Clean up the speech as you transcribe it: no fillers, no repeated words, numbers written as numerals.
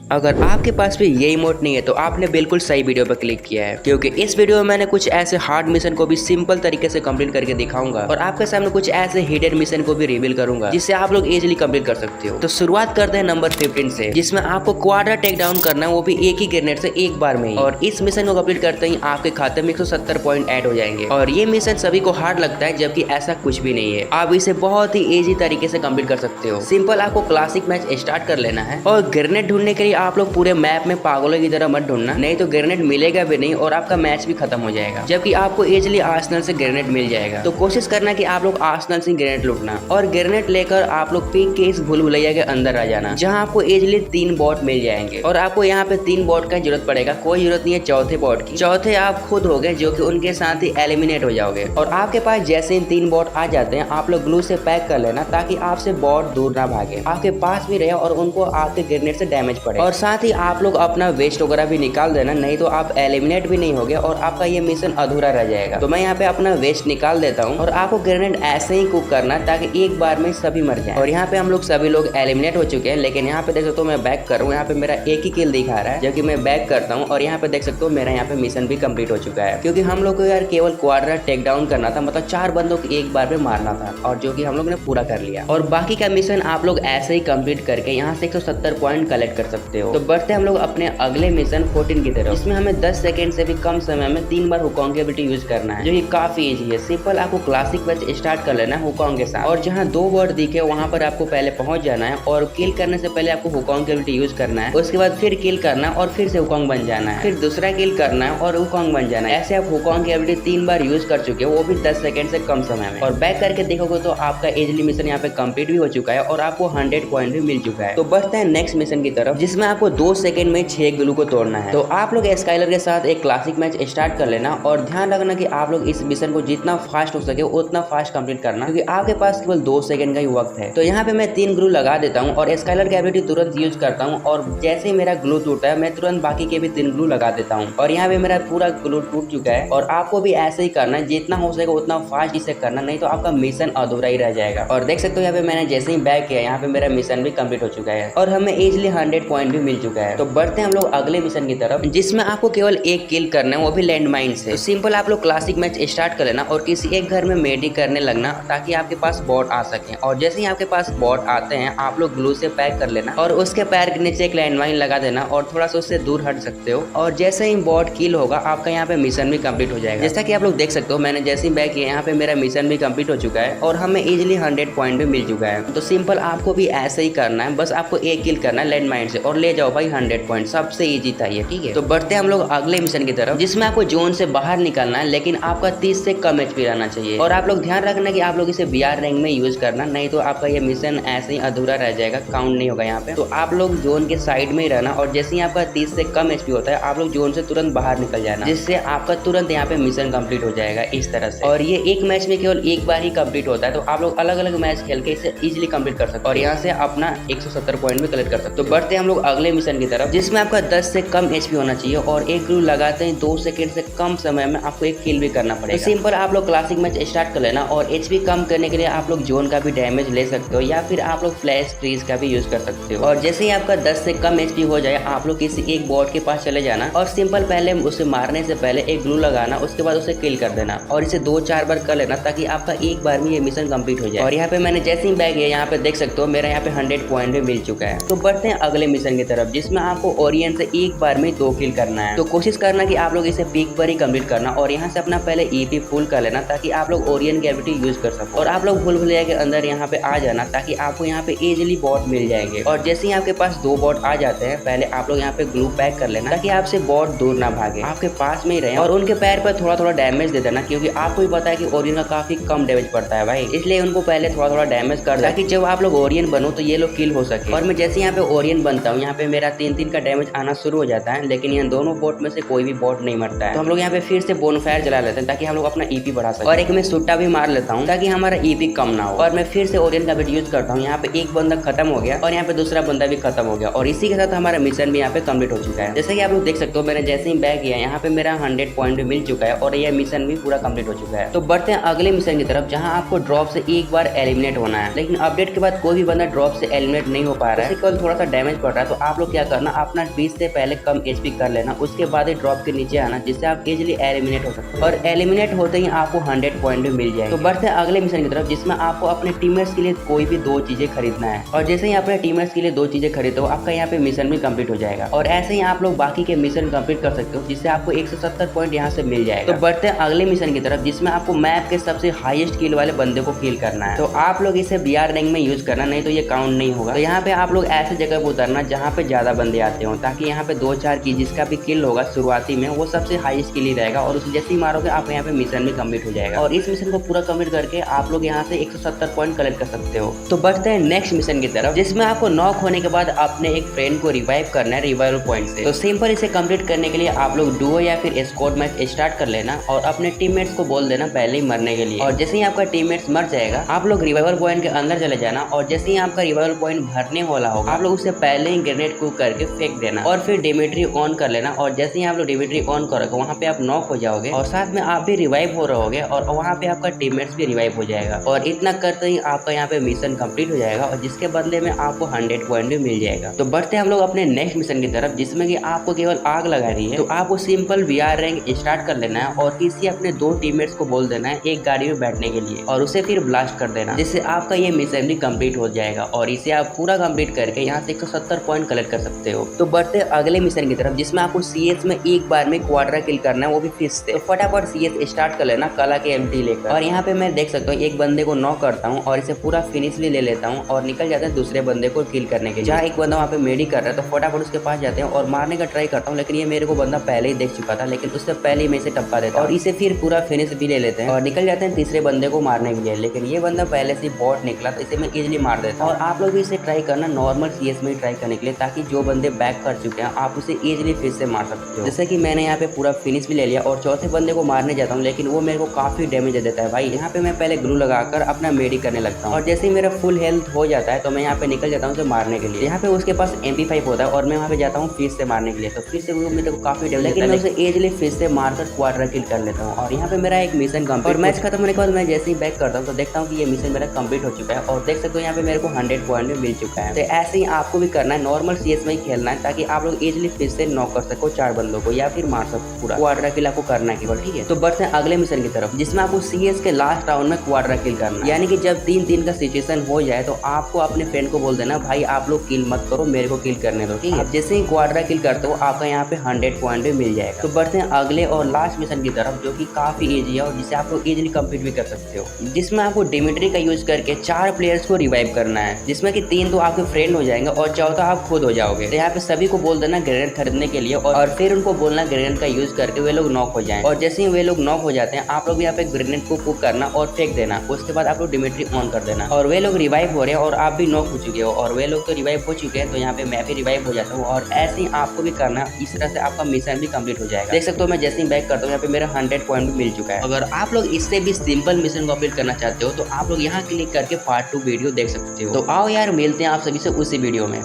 अगर आपके पास भी ये इमोट नहीं है तो आपने बिल्कुल सही वीडियो पर क्लिक किया है, क्योंकि इस वीडियो में मैंने कुछ ऐसे हार्ड मिशन को भी सिंपल तरीके से कंप्लीट करके दिखाऊंगा और आपके सामने कुछ ऐसे हिडन मिशन को भी रिवील करूंगा जिससे आप लोग इजीली कंप्लीट कर सकते हो। तो शुरुआत करते हैं नंबर 15 से, जिसमें आपको क्वाड्रा टेक डाउन करना है, वो भी एक ही ग्रेनेड से एक बार में ही। और इस मिशन को कंप्लीट करते ही आपके खाते में 170 पॉइंट ऐड हो जाएंगे। और ये मिशन सभी को हार्ड लगता है, जबकि ऐसा कुछ भी नहीं है। आप इसे बहुत ही इजी तरीके से कंप्लीट कर सकते हो। सिंपल आपको क्लासिक मैच स्टार्ट कर लेना है और ग्रेनेड ढूंढने के लिए आप लोग पूरे मैप में पागलों की तरह मत ढूंढना, नहीं तो ग्रेनेड मिलेगा भी नहीं और आपका मैच भी खत्म हो जाएगा। जबकि आपको इजीली आर्सेनल से ग्रेनेड मिल जाएगा। तो कोशिश करना कि आप लोग आर्सेनल से ग्रेनेड लूटना और ग्रेनेड लेकर आप लोग पीक के इस भूल भुलैया के अंदर आ जाना, जहाँ आपको इजीली 3 बॉट मिल जाएंगे। और आपको यहाँ पे 3 बॉट का जरूरत पड़ेगा, कोई जरूरत नहीं है चौथे बॉट की। चौथे आप खुद हो गए, जो कि उनके साथ ही एलिमिनेट हो जाओगे। और आपके पास जैसे ही 3 बॉट आ जाते हैं, आप लोग ग्लू से पैक कर लेना ताकि आपसे बॉट दूर ना भागे, आपके पास भी रहे और उनको आपके ग्रेनेड से डैमेज पड़े। और साथ ही आप लोग अपना वेस्ट वगैरह भी निकाल देना, नहीं तो आप एलिमिनेट भी नहीं होगे और आपका ये मिशन अधूरा रह जाएगा। तो मैं यहाँ पे अपना वेस्ट निकाल देता हूँ और आपको ग्रेनेड ऐसे ही कुक करना ताकि एक बार में सभी मर जाए। और यहाँ पे हम लोग सभी लोग एलिमिनेट हो चुके हैं, लेकिन यहाँ पे देख सकते हो मैं बैक कर रहा हूँ। यहाँ पे मेरा एक ही किल दिखा रहा है, जबकि मैं बैक करता हूँ और यहाँ पे देख सकते हो मेरा यहाँ पे मिशन भी कंप्लीट हो चुका है। क्योंकि हम लोग को यार केवल क्वाड्रा टेक डाउन करना था, मतलब 4 बंदों को एक बार में मारना था, और जो कि हम लोग ने पूरा कर लिया। और बाकी का मिशन आप लोग ऐसे ही कंप्लीट करके यहाँ से 170 पॉइंट कलेक्ट कर सकते हो। तो बढ़ते हम लोग अपने अगले मिशन 14 की तरफ, इसमें हमें 10 सेकंड से भी कम समय में 3 बार हुकॉन्ग की एबिलिटी यूज करना है, जो कि काफी इजी है। सिंपल आपको क्लासिक मैच स्टार्ट कर लेना है हुकॉन्ग के साथ, और जहाँ 2 वर्ड दिखे वहाँ पर आपको पहले पहुंच जाना है और किल करने से पहले आपको हुकॉन्ग की एबिलिटी यूज करना है। उसके बाद फिर किल करना और फिर से हुकॉन्ग बन जाना है, फिर दूसरा किल करना है और हुकॉन्ग बन जाना है। ऐसे आप हुकॉन्ग की एबिलिटी 3 बार यूज कर चुके हो, वो भी 10 सेकंड से कम समय में। और बैक करके देखोगे तो आपका इजीली मिशन यहाँ पे कंप्लीट भी हो चुका है और आपको 100 पॉइंट भी मिल चुका है। तो बढ़ते हैं नेक्स्ट मिशन की तरफ, जिसमें आपको 2 सेकंड में 6 ग्लू को तोड़ना है। तो आप लोग स्काइलर के साथ एक क्लासिक मैच स्टार्ट कर लेना और ध्यान रखना कि आप लोग इस मिशन को जितना फास्ट हो सके उतना फास्ट कंप्लीट करना, क्योंकि आपके पास केवल 2 सेकंड का ही वक्त है। तो यहाँ पे मैं 3 ग्लू लगा देता हूँ और स्काइलर की एबिलिटी तुरंत यूज करता हूँ, और जैसे ही मेरा ग्लू टूटा है मैं तुरंत बाकी के भी 3 ग्लू लगा देता हूँ। और यहाँ पे मेरा पूरा ग्लू टूट चुका है। और आपको भी ऐसे ही करना है, जितना हो सके उतना फास्ट इसे करना, नहीं तो आपका मिशन अधूरा ही रह जाएगा। और देख सकते हो यहाँ पे मैंने जैसे ही बैक किया, यहाँ पे मेरा मिशन भी कंप्लीट हो चुका है और हमें इजीली 100 पॉइंट भी मिल चुका है। तो बढ़ते हैं हम लोग अगले मिशन की तरफ, जिसमें आपको केवल एक किल करना है, वो भी लैंड माइन से। तो सिंपल आप लोग क्लासिक मैच स्टार्ट कर लेना और किसी एक घर में मेडी करने लगना ताकि आपके पास बॉट आ सके। और जैसे ही आपके पास बॉट आते हैं, आप लोग ग्लू से पैक कर लेना और उसके पैर के नीचे एक लैंड माइन लगा देना और थोड़ा सा उससे दूर हट सकते हो। और जैसे ही बॉट किल होगा, आपका यहाँ पे मिशन भी कंप्लीट हो जाएगा। जैसा कि आप लोग देख सकते हो, मैंने जैसे ही बैक किया, यहाँ पे मेरा मिशन भी कंप्लीट हो चुका है और हमें इजीली 100 पॉइंट भी मिल चुका है। तो सिंपल आपको भी ऐसे ही करना है, बस आपको एक किल करना है लैंड माइन से और ले जाओ भाई 100 पॉइंट। सबसे इजी था ये, ठीक है। तो बढ़ते हैं हम लोग अगले मिशन की तरफ, जिसमें आपको जोन से बाहर निकलना है, लेकिन आपका 30 से कम एचपी रहना चाहिए। और आप लोग ध्यान रखना कि आप लोग इसे बीआर रैंक में यूज करना, नहीं तो आपका ये मिशन ऐसे ही अधूरा रह जाएगा, काउंट नहीं होगा यहाँ पे। तो आप लोग जोन के साइड में ही रहना और जैसे ही आपका 30 से कम एचपी होता है, आप लोग जोन से तुरंत बाहर निकल जाना, जिससे आपका तुरंत यहाँ पे मिशन कंप्लीट हो जाएगा इस तरह से। और ये एक मैच में केवल एक बार ही कंप्लीट होता है, तो आप लोग अलग अलग मैच खेल के इसे इजीली कंप्लीट कर सकते हो और यहाँ से अपना 170 पॉइंट भी कलेक्ट कर सकते हो। तो बढ़ते हैं हम लोग अगले मिशन की तरफ, जिसमें आपका 10 से कम एचपी होना चाहिए और एक ग्लू लगाते हैं 2 सेकंड से कम समय में आपको एक किल भी करना पड़ेगा। तो सिंपल आप लोग क्लासिक मैच स्टार्ट कर लेना और एचपी कम करने के लिए आप लोग जोन का भी डैमेज ले सकते हो या फिर आप लोग फ्लैश फ्रीज का भी यूज कर सकते हो। और जैसे ही आपका 10 से कम एचपी हो जाए, आप लोग किसी एक बॉट के पास चले जाना और सिंपल पहले उसे मारने से पहले एक ग्लू लगाना, उसके बाद उसे किल कर देना और इसे 2-4 बार कर लेना ताकि आपका एक बार में ये मिशन कंप्लीट हो जाए। और यहाँ पे मैंने जैसे ही बैग है, यहाँ पे देख सकते हो मेरा यहाँ पे 100 पॉइंट भी मिल चुका है। तो बढ़ते हैं अगले मिशन की तरफ, जिसमें आपको ओरियन से एक बार में 2 किल करना है। तो कोशिश करना कि आप लोग इसे पीक पर ही कंप्लीट करना और यहाँ से अपना पहले ईपी फुल कर लेना ताकि आप लोग ओरियन की एबिलिटी यूज कर सको। और आप लोग भूल भुलैया के अंदर यहाँ पे आ जाना ताकि आपको यहाँ पे इजीली बॉट मिल जाएंगे। और जैसे ही आपके पास 2 बॉट आ जाते हैं, पहले आप लोग यहाँ पे ग्लू पैक कर लेना ताकि आपसे बॉट दूर ना भागे, आपके पास में ही रहे और उनके पैर पर थोड़ा थोड़ा डैमेज दे देना, क्योंकि आपको भी पता है कि ओरियन का काफी कम डैमेज पड़ता है भाई, इसलिए उनको पहले थोड़ा थोड़ा डैमेज कर ताकि जब आप लोग ओरियन बनो तो ये लोग किल हो सके। और मैं जैसे यहाँ पे ओरियन बनता हूँ, यहाँ पे मेरा 3-3 का डैमेज आना शुरू हो जाता है, लेकिन यहाँ दोनों बॉट में से कोई भी बॉट नहीं मरता है। तो हम लोग यहाँ पे फिर से बोनफायर जला लेते हैं ताकि हम लोग अपना ईपी बढ़ा सके। और एक मैं सुट्टा भी मार लेता हूँ ताकि हमारा ईपी कम ना हो। और मैं फिर से ओरियन का बिट यूज करता हूँ। यहाँ पे एक बंदा खत्म हो गया और यहाँ पे दूसरा बंदा भी खत्म हो गया और इसी के साथ हमारा मिशन भी यहाँ पे कंप्लीट हो चुका है। जैसे कि आप लोग देख सकते हो, मैंने जैसे ही बैक किया, यहाँ पे मेरा 100 पॉइंट भी मिल चुका है और यह मिशन भी पूरा कंप्लीट हो चुका है। तो बढ़ते हैं अगले मिशन की तरफ, जहाँ आपको ड्रॉप से एक बार एलिमिनेट होना है। लेकिन अपडेट के बाद कोई भी बंदा ड्रॉप से एलिमिनेट नहीं हो पा रहा है, केवल थोड़ा सा डैमेज पड़ रहा है, तो आप लोग क्या करना, अपना 20 से पहले कम एचपी कर लेना, उसके बाद ही ड्रॉप के नीचे आना, जिससे आप इजिली एलिमिनेट हो सकते हो। और एलिमिनेट होते ही आपको 100 पॉइंट भी मिल जाएंगे। तो बढ़ते हैं अगले मिशन की तरफ, जिसमें आपको अपने टीममेट्स के लिए कोई भी 2 चीजें खरीदना है। और जैसे ही अपने टीममेट्स के लिए 2 चीजें खरीदो, आपका यहाँ पे मिशन भी कंप्लीट हो जाएगा। और ऐसे ही आप लोग बाकी के मिशन कंप्लीट कर सकते हो, जिससे आपको 170 पॉइंट यहाँ से मिल जाएगा। तो बढ़ते हैं अगले मिशन की तरफ, जिसमें आपको मैप के सबसे हाईएस्ट किल वाले बंदे को किल करना है। तो आप लोग इसे बीआर रैंक में यूज करना, नहीं तो ये काउंट नहीं होगा। तो यहाँ पे आप लोग ऐसे जगह पर उतरना जहाँ पे ज्यादा बंदे आते हो, ताकि यहाँ पे 2-4 की जिसका भी किल होगा शुरुआती में, वो सबसे हाईएस्ट किल ही रहेगा। और उसे जैसे ही मारोगे आप यहाँ पे मिशन भी कंप्लीट हो जाएगा। और इस मिशन को पूरा कंप्लीट करके आप लोग यहाँ से 170 पॉइंट कलेक्ट कर सकते हो। तो बढ़ते हैं नेक्स्ट मिशन की तरफ, जिसमें आपको नॉक होने के बाद अपने एक फ्रेंड को रिवाइव करना है रिवाइवल पॉइंट से। तो सिंपल इसे कंप्लीट करने के लिए आप लोग डुओ या फिर स्क्वाड मैच स्टार्ट कर लेना और अपने टीममेट्स को बोल देना पहले ही मरने के लिए। और जैसे ही आपका टीममेट्स मर जाएगा, आप लोग रिवाइवल पॉइंट के अंदर चले जाना और जैसे ही आपका रिवाइवल पॉइंट भरने वाला होगा, आप लोग उससे पहले ही ग्रेनेड को करके फेंक देना और फिर डिमिट्री ऑन कर लेना। और जैसे ही आप लोग डिमिट्री ऑन करोगे, वहाँ पे आप नॉक हो जाओगे और साथ में आप भी रिवाइव हो रहोगे और वहाँ पे आपका टीममेट्स भी रिवाइव हो जाएगा। और इतना करते ही आपका यहाँ पे मिशन कंप्लीट हो जाएगा और जिसके बदले में आपको 100 पॉइंट भी मिल जाएगा। तो बढ़ते हैं हम लोग अपने नेक्स्ट मिशन की तरफ, जिसमें कि आपको केवल आग लगानी है। तो आपको सिंपल वीआर रैंक स्टार्ट कर लेना है और किसी अपने 2 टीममेट्स को बोल देना है एक गाड़ी में बैठने के लिए और उसे फिर ब्लास्ट कर देना, जिससे आपका ये मिशन भी कंप्लीट हो जाएगा। और इसे आप पूरा कंप्लीट करके यहाँ से 170 पॉइंट कलेक्ट कर सकते हो। तो बढ़ते अगले मिशन की तरफ, जिसमें आपको सीएस में एक बार में क्वाड्रा किल करना है, वो भी फिश से। तो फटाफट सीएस स्टार्ट कर लेना कला के एमटी लेकर। और यहाँ पे मैं देख सकता हूँ एक बंदे को नॉक करता हूँ और इसे पूरा फिनिश भी ले लेता हूँ और निकल जाते हैं दूसरे बंदे को किल करने के लिए। जहाँ एक बंदा वहाँ पे मेडी कर रहा है, तो फटाफट उसके पास जाते हैं और मारने का ट्राई करता हूँ, लेकिन ये मेरे को बंदा पहले ही देख चुका था, लेकिन उससे पहले ही मैं इसे टप्पा देता हूँ और इसे फिर पूरा फिनिश भी ले लेते हैं और निकल जाते हैं तीसरे बंदे को मारने के लिए। लेकिन ये बंदा पहले से बॉट निकला, तो इसे मैं इजिली मार देता हूँ। और आप लोग भी इसे ट्राई करना नॉर्मल सीएस में ट्राई करने के लिए, ताकि जो बंदे बैक कर चुके हैं आप उसे इजिली फिर से मार सकते हो। जैसे कि मैंने यहाँ पे पूरा फिनिश भी ले लिया और चौथे बंदे को मारने जाता हूँ, लेकिन वो मेरे को काफी डैमेज दे देता है भाई। यहाँ पे मैं पहले ग्लू लगाकर अपना मेडी करने लगता हूँ और जैसे ही मेरा फुल हेल्थ हो जाता है, तो मैं यहाँ पे निकल जाता हूँ उसे मारने के लिए। यहाँ पे उसके पास MP5 होता है और मैं वहाँ पे जाता हूँ फिर से मारने के लिए। तो फिर से वो मेरे को काफी डैमेज, लेकिन मैं उसे इजिली फिर से मारकर क्वाड्रा किल कर लेता हूँ। और यहाँ पे मेरा एक मिशन कंप्लीट। और मैच खत्म होने के बाद मैं जैसे ही बैक करता हूँ, तो देखता हूँ कि ये मिशन मेरा कंप्लीट हो चुका है और देख सकते हो यहाँ पे मेरे को 100 पॉइंट भी मिल चुका है। तो ऐसे ही आपको भी करना है, नॉर्मल सीएस में ही खेलना है, ताकि आप लोग इजिली फिर से नॉक कर सको 4 बंदों को या फिर मार सको पूरा। क्वाड्रा किल आपको करना है केवल, ठीक है। तो बढ़ते हैं अगले मिशन की तरफ, जिसमें आपको सीएस के लास्ट राउंड में क्वाड्रा किल करना है। यानी कि जब 3-3 का सिचुएशन हो जाए, तो आपको अपने फ्रेंड को बोल देना भाई आप लोग किल मत करो, मेरे को किल करने दो, ठीक है। जैसे ही क्वाड्रा किल करते हो, आपका यहाँ पे 100 पॉइंट भी मिल जाएगा। तो बढ़ते हैं अगले और लास्ट मिशन की तरफ, जो कि काफी इजी है और जिसे आप लोग इजिली कंप्लीट भी कर सकते हो, जिसमें आपको डिमिट्री का यूज करके 4 प्लेयर्स को रिवाइव करना है, जिसमें कि 3 तो आपके फ्रेंड हो जाएंगे और चौथा आप खुद हो जाओगे। तो यहाँ पे सभी को बोल देना ग्रेनेड खरीदने के लिए और फिर उनको बोलना ग्रेनेड का यूज करके वे लोग नॉक हो जाएं। और जैसे ही वे लोग नॉक हो जाते हैं, आप लोग यहाँ पे ग्रेनेड को कुक करना और फेंक देना। उसके बाद आप लोग डिमिट्री ऑन कर देना और वे लोग रिवाइव हो रहे हैं और आप भी नॉक हो चुके हो और वे लोग तो रिवाइव हो चुके हैं, तो यहाँ पे मैं भी रिवाइव हो जाता हूँ। और ऐसे ही आपको भी करना, इस तरह से आपका मिशन भी कंप्लीट हो जाएगा। देख सकते हो मैं जैसे ही बैक करता हूँ, यहाँ पे मेरा 100 पॉइंट भी मिल चुका है। अगर आप लोग इससे भी सिंपल मिशन कंप्लीट करना चाहते हो, तो आप लोग यहाँ क्लिक करके पार्ट 2 वीडियो देख सकते हो। तो आओ यार मिलते हैं आप सभी से उसी वीडियो में।